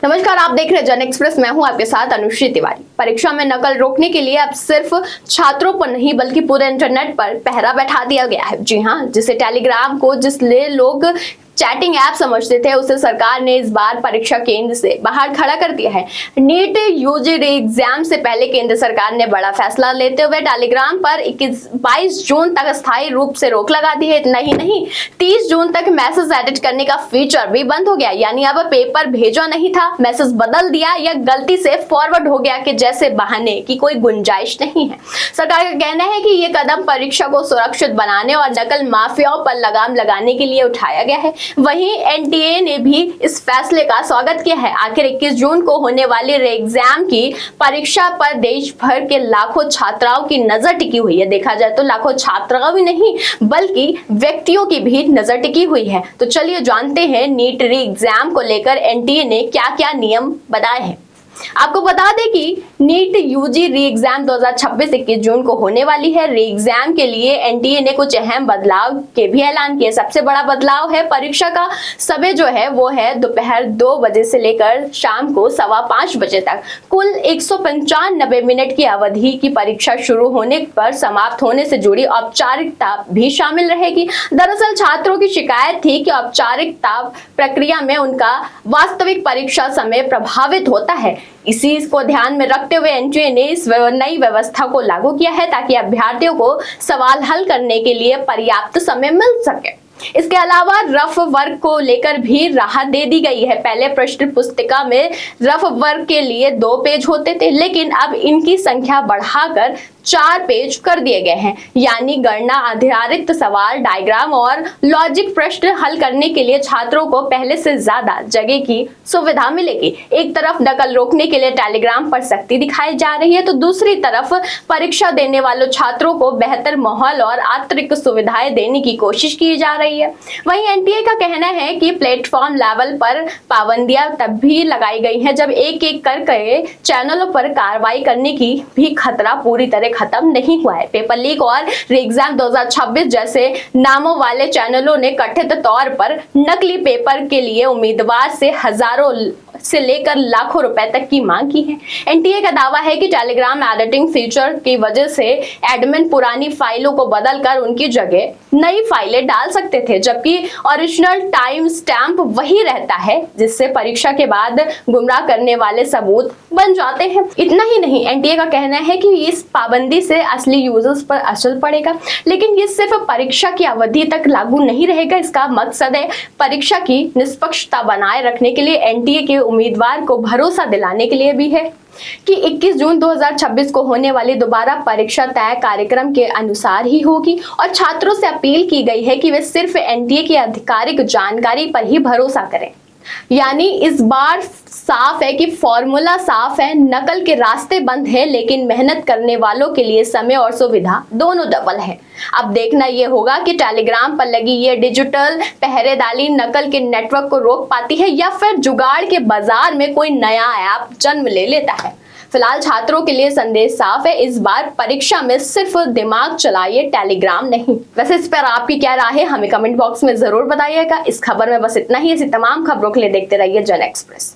नमस्कार, आप देख रहे हैं जन एक्सप्रेस। मैं हूं आपके साथ अनुश्री तिवारी। परीक्षा में नकल रोकने के लिए अब सिर्फ छात्रों पर नहीं बल्कि पूरे इंटरनेट पर पहरा बैठा दिया गया है। जी हां, जिसे टेलीग्राम को जिसले लोग चैटिंग ऐप समझते थे, उसे सरकार ने इस बार परीक्षा केंद्र से बाहर खड़ा कर दिया है। नीट यूजी एग्जाम से पहले केंद्र सरकार ने बड़ा फैसला लेते हुए टेलीग्राम पर 22 जून तक अस्थायी रूप से रोक लगा दी है। इतना ही नहीं, 30 जून तक मैसेज एडिट करने का फीचर भी बंद हो गया। यानी अब पेपर भेजा नहीं था, मैसेज बदल दिया या गलती से फॉरवर्ड हो गया कि जैसे बहाने की कोई गुंजाइश नहीं है। सरकार का कहना है कि ये कदम परीक्षा को सुरक्षित बनाने और नकल माफियाओं पर लगाम लगाने के लिए उठाया गया है। वहीं एनटीए ने भी इस फैसले का स्वागत किया है। आखिर 21 जून को होने वाली रे एग्जाम की परीक्षा पर देश भर के लाखों छात्राओं की नजर टिकी हुई है। देखा जाए तो लाखों छात्राओं भी नहीं बल्कि व्यक्तियों की भी नजर टिकी हुई है। तो चलिए जानते हैं नीट री एग्जाम को लेकर एनटीए ने क्या क्या नियम बनाए हैं। आपको बता दें कि नीट यूजी री एग्जाम 2026 21 जून को होने वाली है। री एग्जाम के लिए एनटीए ने कुछ अहम बदलाव के भी ऐलान किए। सबसे बड़ा बदलाव है परीक्षा का समय जो है वो है दोपहर 2 बजे से लेकर शाम को 5:15 बजे तक। कुल 195 मिनट की अवधि की परीक्षा शुरू होने पर समाप्त होने से जुड़ी औपचारिकता भी शामिल रहेगी। दरअसल छात्रों की शिकायत थी कि औपचारिकता प्रक्रिया में उनका वास्तविक परीक्षा समय प्रभावित होता है। इसी को ध्यान में रखते हुए एनटीए ने इस नई व्यवस्था को लागू किया है ताकि अभ्यर्थियों को सवाल हल करने के लिए पर्याप्त समय मिल सके। इसके अलावा रफ वर्क को लेकर भी राहत दे दी गई है। पहले प्रश्न पुस्तिका में रफ वर्क के लिए 2 पेज होते थे, लेकिन अब इनकी संख्या बढ़ाकर 4 पेज कर दिए गए हैं। यानी गणना आधारित सवाल, डायग्राम और लॉजिक प्रश्न हल करने के लिए छात्रों को पहले से ज्यादा जगह की सुविधा मिलेगी। एक तरफ नकल रोकने के लिए टेलीग्राम पर सख्ती दिखाई जा रही है, तो दूसरी तरफ परीक्षा देने वालों छात्रों को बेहतर माहौल और अतिरिक्त सुविधाएं देने की कोशिश की जा रही है। वहीं एनटीए का कहना है कि प्लेटफॉर्म लेवल पर पाबंदियां तब भी लगाई गई हैं जब एक-एक करके चैनलों पर कार्रवाई करने की भी खतरा पूरी तरह खत्म नहीं हुआ है। पेपर लीक और री एग्जाम 2026 जैसे नामों वाले चैनलों ने कथित तौर पर नकली पेपर के लिए उम्मीदवार से हजारों से लेकर लाखों रुपए तक की मांग की है। एनटीए का दावा है कि टेलीग्राम एडिटिंग फीचर की वजह से एडमिन पुरानी फाइलों को बदलकर उनकी जगह नई फाइलें डाल सकते थे, जबकि ओरिजिनल टाइम स्टैम्प वही रहता है, जिससे परीक्षा के बाद गुमराह करने वाले सबूत बन जाते हैं। इतना ही नहीं, एनटीए का कहना है कि इस पाबंदी से असली यूजर्स पर असर पड़ेगा, लेकिन ये सिर्फ परीक्षा की अवधि तक लागू नहीं रहेगा। इसका मकसद है परीक्षा की निष्पक्षता बनाए रखने के लिए एनटीए के उम्मीदवार को भरोसा दिलाने के लिए भी है कि 21 जून 2026 को होने वाली दोबारा परीक्षा तय कार्यक्रम के अनुसार ही होगी और छात्रों से अपील की गई है कि वे सिर्फ एनटीए की आधिकारिक जानकारी पर ही भरोसा करें। यानी इस बार साफ है कि फॉर्मूला साफ है, नकल के रास्ते बंद है, लेकिन मेहनत करने वालों के लिए समय और सुविधा दोनों डबल है। अब देखना यह होगा कि टेलीग्राम पर लगी ये डिजिटल पहरेदारी नकल के नेटवर्क को रोक पाती है या फिर जुगाड़ के बाजार में कोई नया ऐप जन्म ले लेता है। फिलहाल छात्रों के लिए संदेश साफ है, इस बार परीक्षा में सिर्फ दिमाग चलाइए, टेलीग्राम नहीं। वैसे इस पर आपकी क्या राय है, हमें कमेंट बॉक्स में जरूर बताइएगा। इस खबर में बस इतना ही। ऐसी तमाम खबरों के लिए देखते रहिए जन एक्सप्रेस।